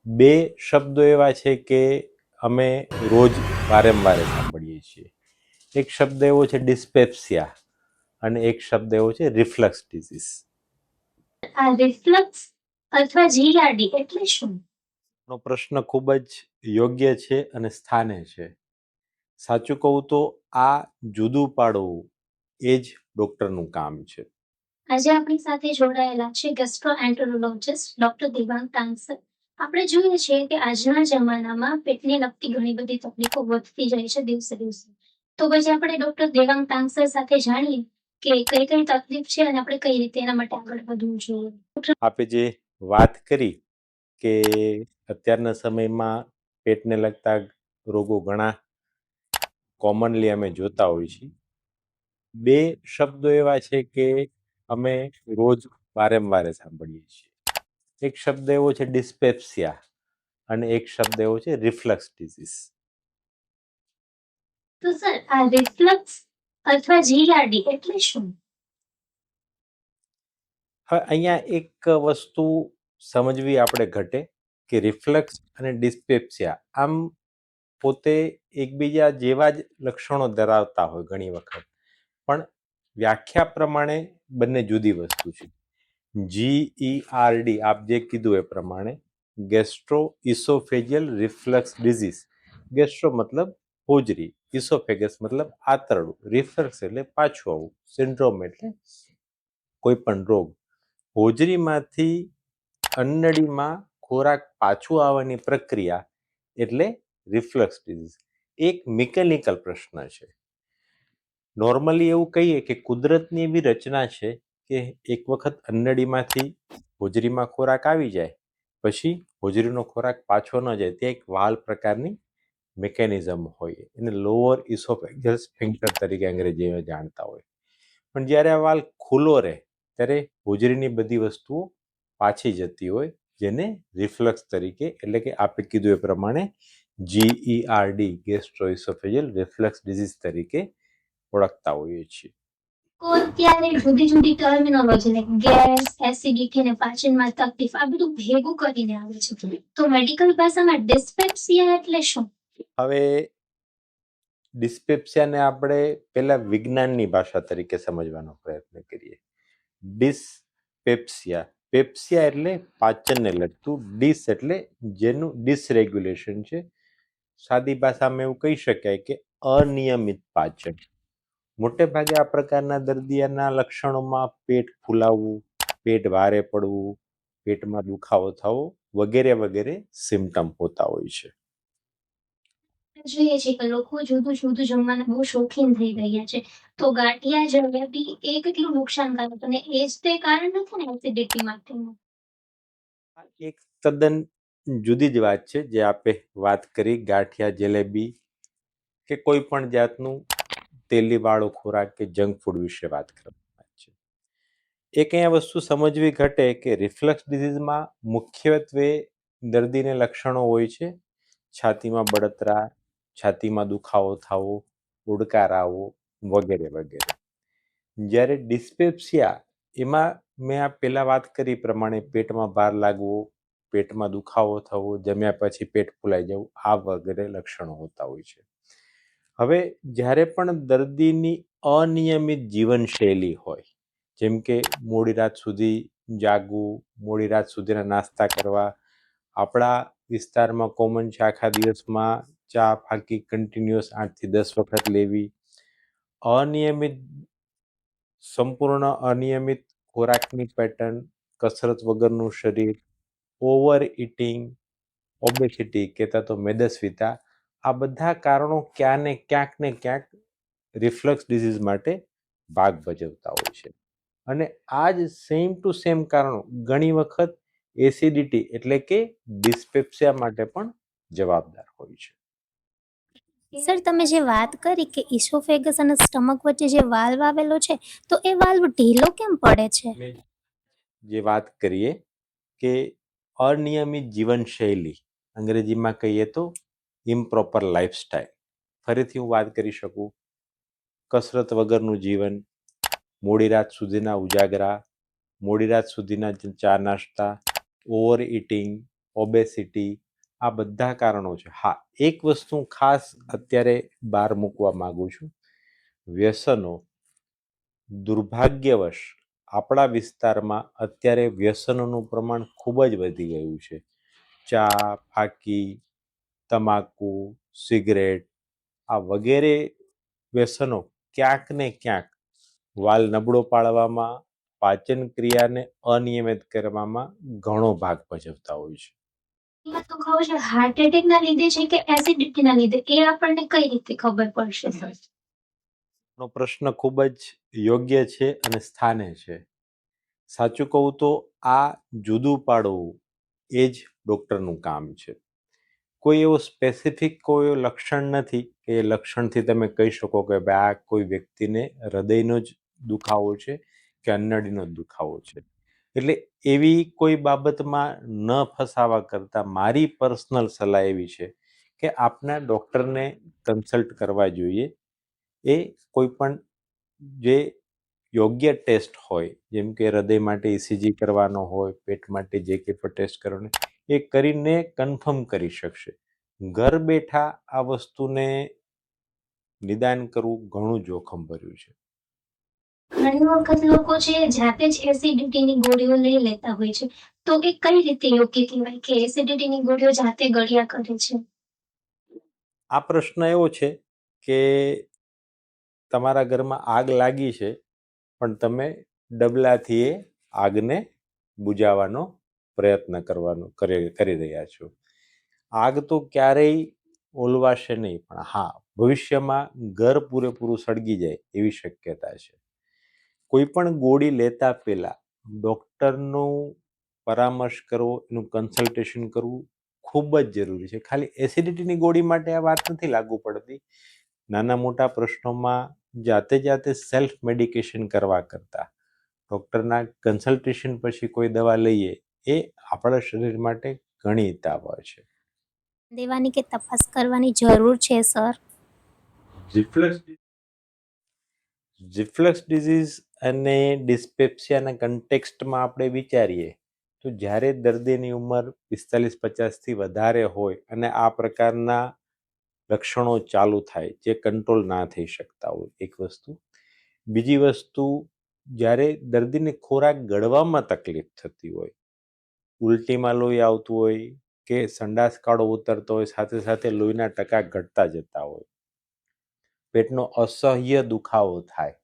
બે શબ્દો એવા છે કે અમે રોજ વારંવાર સાંભળીએ છીએ. એક શબ્દ એવો છે ડિસ્પેપ્સિયા અને એક શબ્દ એવો છે રિફ્લક્સ ડિઝીઝ. આ રિફ્લક્સ અથવા જીઆરડી એટલે શું? નો પ્રશ્ન ખૂબ જ યોગ્ય છે અને સ્થાને છે. સાચું કહું તો આ જુદું પાડવું એ જ ડૉક્ટરનું કામ છે. આજે આપણી સાથે જોડાયેલા છે ગેસ્ટ્રોએન્ટેરોલોજિસ્ટ ડોક્ટર દેવાંગ તાંસર. આપણે જોઈએ છીએ કે આજના જમાનામાં પેટને લગતી ઘણી બધી તકલીફો વધતી જાય છે દિવસે દિવસે. તો પછી આપણે ડોક્ટર દેવાંગ તાંસર સાથે જાણીએ કે કઈ કઈ તકલીફ છે અને આપણે કઈ રીતે એના માટે આગળ વધવું જોઈએ. આપે જે વાત કરી કે અત્યારના સમયમાં પેટને લગતા રોગો ઘણા કોમનલી અમે જોતા હોઈએ છીએ. બે શબ્દો એવા છે કે અમે રોજ વારંવાર સાંભળીએ છીએ. એક શબ્દ એવો છે ડિસ્પેપ્સિયા અને એક શબ્દ એવો છે રિફ્લક્સ ડિઝીઝ. તો સર આ રિફ્લક્સ અથવા જીઆરડી એટલે શું? હવે અહીંયા એક વસ્તુ સમજવી આપણે ઘટે કે રિફ્લક્સ અને ડિસ્પેપ્સિયા આમ પોતે એકબીજા જેવા જ લક્ષણો ધરાવતા હોય ઘણી વખત, પણ વ્યાખ્યા પ્રમાણે બંને જુદી વસ્તુ છે. GERD આપ જે કીધું એ પ્રમાણે ગેસ્ટ્રો ઇસોફેજિયલ રિફ્લક્સ ડિઝીઝ. ગેસ્ટ્રો મતલબ હોજરી, ઇસોફેગસ મતલબ આંતરડું, રિફ્લક્સ એટલે પાછું આવવું, સિન્ડ્રોમ એટલે કોઈ પણ રોગ. હોજરીમાંથી અન્નળીમાં ખોરાક પાછું આવવાની પ્રક્રિયા એટલે રિફ્લક્સ ડિઝીઝ. એક મિકેનિકલ પ્રશ્ન છે. નોર્મલી એવું કહીએ કે કુદરતની એવી રચના છે કે એક વખત અન્નળીમાંથી હોજરીમાં ખોરાક આવી જાય પછી હોજરીનો ખોરાક પાછો ન જાય, તે એક વાલ પ્રકારની મિકેનિઝમ હોય, એને લોઅર ઇસોફેગલ સ્ફિંક્ટર તરીકે અંગ્રેજીમાં જાણતા હોય. પણ જ્યારે આ વાલ ખુલ્લો રહે ત્યારે હોજરીની બધી વસ્તુઓ પાછી જતી હોય, જેને રિફ્લક્સ તરીકે એટલે કે આપે કીધું એ પ્રમાણે GERD ગેસ્ટ્રોઇસોફેજિયલ રિફ્લક્સ ડિઝીઝ તરીકે ઓળખતા હોઈએ છીએ. તો અત્યારે જુદી જુદી ટર્મિનોલોજી ગેસ, એસિડિટી અને પાચનમાં તકલીફ આ બધું ભેગું કરીને આવે છે. તો મેડિકલ ભાષામાં ડિસ્પેપ્સિયા એટલે શું? હવે ડિસ્પેપ્સિયાને આપણે પહેલા વિજ્ઞાનની ભાષા તરીકે સમજવાનો પ્રયત્ન કરીએ. ડિસ્પેપ્સિયા, પેપ્સિયા એટલે પાચનને લગતું, ડિસ એટલે જેનું ડિસરેગ્યુલેશન છે. સાદી ભાષામાં એવું કહી શકાય કે અનિયમિત પાચન. મોટે ભાગે આ પ્રકારના દર્દીઓના લક્ષણોમાં પેટ ફૂલાવવું, પેટ ભારે પડવું, પેટમાં દુખાવો થવો વગેરે વગેરે સિમ્ટમ હોતા હોય છે. જોઈએ છે કે લોકો જુદું જુદું જમવાના બહુ શોખીન થઈ ગયા છે. તો ગાંઠિયા જલેબી એ કેટલું નુકસાનકારક અને એ જ તે કારણ નથી ને એસિડિટી માટેનું? એક તદ્દન જુદી જ વાત છે જે આપે વાત કરી ગાંઠિયા જલેબી કે કોઈ પણ જાતનું તેલીવાળો ખોરાક કે જંક ફૂડ વિશે વાત કરવાની છે. એક અહીંયા વસ્તુ સમજવી ઘટે કે રિફ્લક્સ ડિઝીઝમાં મુખ્યત્વે દર્દીને લક્ષણો હોય છે છાતીમાં બળતરા, છાતીમાં દુખાવો થવો, ઉડકાર આવવો વગેરે વગેરે. જ્યારે ડિસ્પેપ્સિયા એમાં મેં આ પહેલાં વાત કરી પ્રમાણે પેટમાં ભાર લાગવો, પેટમાં દુખાવો થવો, જમ્યા પછી પેટ ફૂલાઈ જવું આ વગેરે લક્ષણો હોતા હોય છે. હવે જ્યારે પણ દર્દીની અનિયમિત જીવનશૈલી હોય, જેમ કે મોડી રાત સુધી જાગવું, મોડી રાત સુધીના નાસ્તા કરવા, આપણા વિસ્તારમાં કોમન છે આખા દિવસમાં ચા ફાંકી કન્ટિન્યુઅસ 8 થી 10 વખત લેવી, અનિયમિત સંપૂર્ણ અનિયમિત ખોરાકની પેટર્ન, કસરત વગરનું શરીર, ઓવર ઇટિંગ, ઓબેસિટી કહેતા તો મેદસ્વીતા, આ બધા કારણો ક્યાં ને ક્યાંક રિફ્લક્સ ડિઝીઝ માટે ભાગ ભજવતા હોય છે. અને આ જ સેમ ટુ સેમ કારણો ઘણી વખત એસિડિટી એટલે કે ડિસ્પેપ્સિયા માટે પણ જવાબદાર હોય છે. સર તમે જે વાત કરી કે ઇસોફેગસ અને સ્ટમક વચ્ચે જે વાલ્વ આવેલો છે તો એ વાલ્વ ઢીલો કેમ પડે છે? જે વાત કરીએ કે અનિયમિત જીવનશૈલી, અંગ્રેજીમાં કહીએ તો ઇમ્પ્રોપર લાઈફસ્ટાઈલ. ફરીથી હું વાત કરી શકું, કસરત વગરનું જીવન, મોડી રાત સુધીના ઉજાગરા, મોડી રાત સુધીના ચા નાસ્તા, ઓવર ઇટિંગ, ઓબેસિટી, આ બધા કારણો છે. હા, એક વસ્તુ ખાસ અત્યારે બહાર મૂકવા માંગુ છું. વ્યસનો, દુર્ભાગ્યવશ આપણા વિસ્તારમાં અત્યારે વ્યસનોનું પ્રમાણ ખૂબ જ વધી ગયું છે. ચા, ફાકી, તમાકુ, સિગરેટ, આ વગેરે વ્યસનો ક્યાંક ને ક્યાંક વાલ નબળો પાડવામાં, પાચન ક્રિયાને અનિયમિત કરવામાં ઘણો ભાગ ભજવતા હોય છે. એમાં તો ખબર છે હાર્ટ એટેક ના લીધે છે કે એસિડિટી ના લીધે, એ આપણને કઈ રીતે ખબર પડશે સર? નો પ્રશ્ન ખૂબ જ યોગ્ય છે અને સ્થાને છે. સાચું કહું તો આ જુદું પાડવું એ જ ડૉક્ટરનું કામ છે. કોઈ એવો સ્પેસિફિક કોઈ લક્ષણ નથી કે એ લક્ષણથી તમે કહી શકો કે ભાઈ આ કોઈ વ્યક્તિને હૃદયનો જ દુખાવો છે કે અન્નળીનો જ દુખાવો છે. એટલે એવી કોઈ બાબતમાં ન ફસાવા કરતાં મારી પર્સનલ સલાહ એવી છે કે આપના ડૉક્ટરને કન્સલ્ટ કરવા જોઈએ. એ કોઈ પણ જે યોગ્ય ટેસ્ટ હોય, જેમ કે હૃદય માટે ECG કરવાનો હોય, પેટ માટે જે કંઈ પણ ટેસ્ટ કરવાનો, એ કરીને કન્ફર્મ કરી શકશે. ઘર બેઠા આ વસ્તુને નિદાન કરવું ઘણું જોખમ ભર્યું છે. ઘણી વખત લોકો છે જાતે જ એસિડિટીની ગોળીઓ લઈ લેતા હોય છે, તો એ કઈ રીતે યોગ્ય કહેવાય કે એસિડિટીની ગોળીઓ જાતે ગળ્યા કરે છે? આ પ્રશ્ન એવો છે કે તમારા ઘરમાં આગ લાગી છે, પણ તમે ડબલાથી એ આગને બુઝાવવાનો પ્રયત્ન કરી રહ્યા છો. આગ તો ક્યારેય ઓલવાશે નહીં, પણ હા, ભવિષ્યમાં ઘર પૂરેપૂરું સળગી જાય એવી શક્યતા છે. કોઈ પણ ગોળી લેતા પહેલા ડૉક્ટરનો પરામર્શ કરવો, એનું કન્સલ્ટેશન કરવું ખૂબ જ જરૂરી છે. ખાલી એસિડિટીની ગોળી માટે આ વાત નથી લાગુ પડતી. નાના મોટા પ્રશ્નોમાં જાતે સેલ્ફ મેડિકેશન કરવા કરતાં ડૉક્ટરના કન્સલ્ટેશન પછી કોઈ દવા લઈએ એ આપણા શરીર માટે ઘણી હિતાવહ છે. દેવાની કે તપાસ કરવાની જરૂર છે સર? રિફ્લક્સ ડિઝીઝ અને ડિસ્પેપ્સિયાના કન્ટેક્સ્ટમાં આપણે વિચારીએ તો જ્યારે દર્દીની ઉંમર 45-50થી વધારે હોય અને આ પ્રકારના લક્ષણો ચાલુ થાય જે કંટ્રોલ ના થઈ શકતા હોય, એક વસ્તુ. બીજી વસ્તુ, જ્યારે દર્દીને ખોરાક ગળવામાં તકલીફ થતી હોય, ઉલટીમાં લોહી આવતું હોય કે સંડાસ કાળો ઉતરતો હોય, સાથે સાથે લોહીના ટકા ઘટતા જતા હોય, પેટનો અસહ્ય દુખાવો થાય,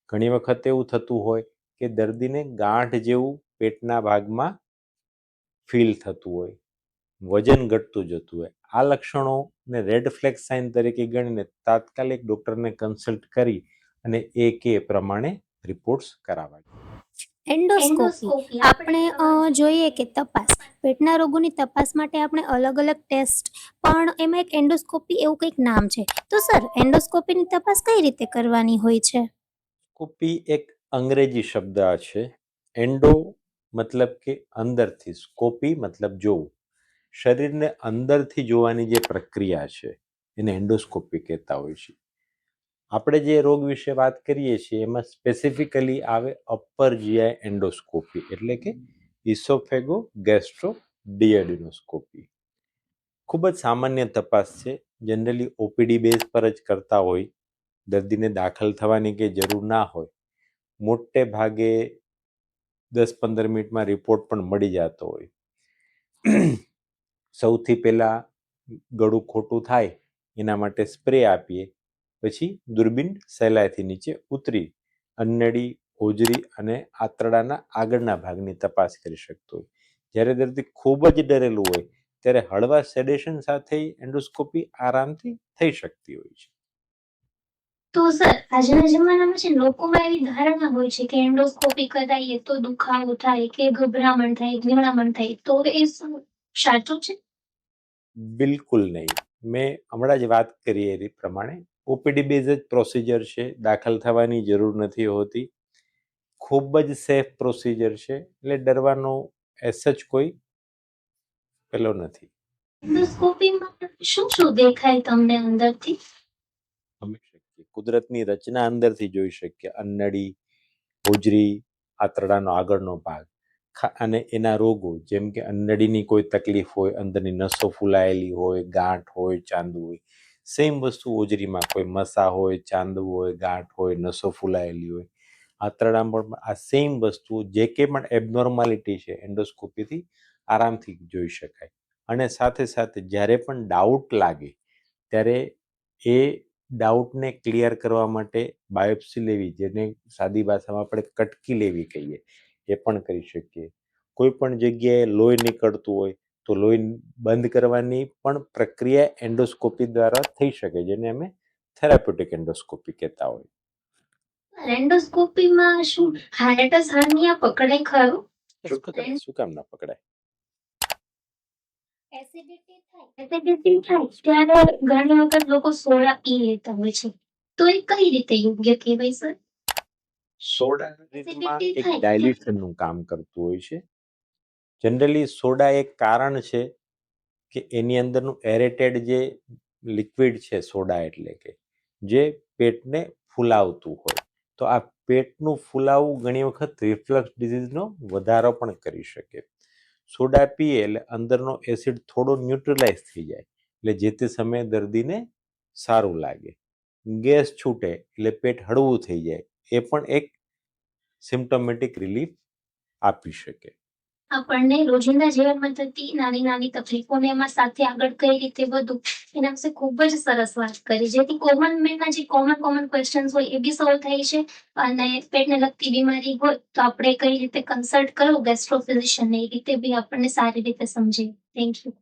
ઘણી વખત એવું થતું હોય કે દર્દીને ગાંઠ જેવું પેટના ભાગમાં ફીલ થતું હોય, વજન ઘટતું જતું હોય, આ લક્ષણોને રેડ ફ્લેગ સાઇન તરીકે ગણીને તાત્કાલિક ડૉક્ટરને કન્સલ્ટ કરી અને એ પ્રમાણે રિપોર્ટ્સ કરાવવા. એન્ડોસ્કોપી આપણે જોઈએ કે તપાસ, પેટના રોગોની તપાસ માટે આપણે અલગ અલગ ટેસ્ટ, પણ એમાં એક એન્ડોસ્કોપી એવું કંઈક નામ છે. તો સર, એન્ડોસ્કોપીની તપાસ કઈ રીતે કરવાની હોય છે? એન્ડોસ્કોપી એક અંગ્રેજી શબ્દ છે. એન્ડો મતલબ કે અંદરથી, સ્કોપી મતલબ જોવું. શરીરને અંદરથી જોવાની જે પ્રક્રિયા છે એને એન્ડોસ્કોપી કહેતા હોય છે. આપણે જે રોગ વિશે વાત કરીએ છીએ એમાં સ્પેસિફિકલી આવે અપર જીઆઈ એન્ડોસ્કોપી, એટલે કે ઇસોફેગો ગેસ્ટ્રો ડિએડિનોસ્કોપી. ખૂબ જ સામાન્ય તપાસ છે. જનરલી ઓપીડી બેઝ પર જ કરતા હોય. દર્દીને દાખલ થવાની કે જરૂર ના હોય. મોટે ભાગે 10-15 મિનિટમાં રિપોર્ટ પણ મળી જતો હોય. સૌથી પહેલાં ગળું ખોટું થાય એના માટે સ્પ્રે આપીએ, પછી દૂરબીન સહેલાઈથી નીચે ઉતરી અન્નળી, હોજરી અને આંતરડાના આગળના ભાગની તપાસ કરી શકતો હોય. જ્યારે દર્દી ખૂબ જ ડરેલું હોય ત્યારે હળવા સેડેશન સાથે એન્ડોસ્કોપી આરામથી થઈ શકતી હોય છે. તો સર, આજના જમાનામાં છે લોકોમાં એવી ધારણા હોય છે કે એન્ડોસ્કોપી કરાવીએ તો દુખાવો થાય કે ગભરામણ થાય, ગૂંગળામણ થાય, તો એ શું સાચું છે? બિલકુલ નહીં. મેં હમણાં જ વાત કરી એ પ્રમાણે ઓપીડી બેઝ જ પ્રોસિજર છે. દાખલ થવાની જરૂર નથી હોતી. ખૂબ જ સેફ પ્રોસિજર છે, એટલે ડરવાનો એસ જ કોઈ પેલો નથી. એન્ડોસ્કોપીમાં શું દેખાય તમને અંદરથી? કુદરતની રચના અંદરથી જોઈ શકીએ. અન્નળી, હોજરી, આંતરડાનો આગળનો ભાગ. અને એના રોગો જેમ કે નળીની કોઈ તકલીફ હોય, અંદરની નસો ફૂલાયેલી હોય, ગાંઠ હોય, ચાંદુ હોય, સેમ વસ્તુ હોજરીમાં કોઈ મસા હોય, ચાંદુ હોય, ગાંઠ હોય, નસો ફૂલાયેલી હોય, આંતરડામાં પણ આ સેમ વસ્તુ જે કે પણ એબનોર્માલિટી છે એન્ડોસ્કોપીથી આરામથી જોઈ શકાય. અને સાથે સાથે જ્યારે પણ ડાઉટ લાગે ત્યારે એ ડાઉટને ક્લિયર કરવા માટે બાયોપ્સી લેવી, જેને સાદી ભાષામાં આપણે કટકી લેવી કહીએ, એ પણ કરી શકીએ. કોઈ પણ જગ્યાએ લોહી નીકળતું હોય તો લોહી બંધ કરવાની પણ પ્રક્રિયા એન્ડોસ્કોપી દ્વારા થઈ શકે, જેને અમે થેરાપ્યુટિક એન્ડોસ્કોપી કહેતા હોય. એન્ડોસ્કોપીમાં શું હાઇટિસ હર્નિયા પકડે ખરું? શું કામ ના પકડાય? એસિડિટી થાય ત્યારે ઘણી વખત લોકો સોડા પી લેતા હોય છે, તો એ કઈ રીતે યોગ્ય કહેવાય સર? સોડા એક ડાયલ્યુશનનું કામ કરતું હોય છે. જનરલી સોડા એક કારણ છે કે એની અંદરનું એરેટેડ જે લિક્વિડ છે સોડા એટલે કે જે પેટને ફૂલાવતું હોય, તો આ પેટનું ફૂલાવું ઘણી વખત રિફ્લક્સ ડિઝીઝનો વધારો પણ કરી શકે. સોડા પીએ એટલે અંદરનો એસિડ થોડો ન્યુટ્રલાઇઝ થઈ જાય, એટલે જે તે સમયે દર્દીને સારું લાગે. ગેસ છૂટે એટલે પેટ હળવું થઈ જાય, એ પણ એક સિમ્ટોમેટિક રિલીફ આપી શકે. આપણને રોજિંદા જીવનમાં થતી નાની નાની તકલીફોને એમાં સાથે આગળ કઈ રીતે વધવું, એના વિશે ખૂબ જ સરસ વાત કરી, જેથી કોમન મેનના જે કોમન ક્વેશ્ચન્સ હોય એ બી સોલ્વ થાય છે. અને પેટને લગતી બીમારી હોય તો આપણે કઈ રીતે કન્સલ્ટ કરવું ગેસ્ટ્રો ફિઝિશિયનને, એ રીતે બી આપણને સારી રીતે સમજે. Thank you.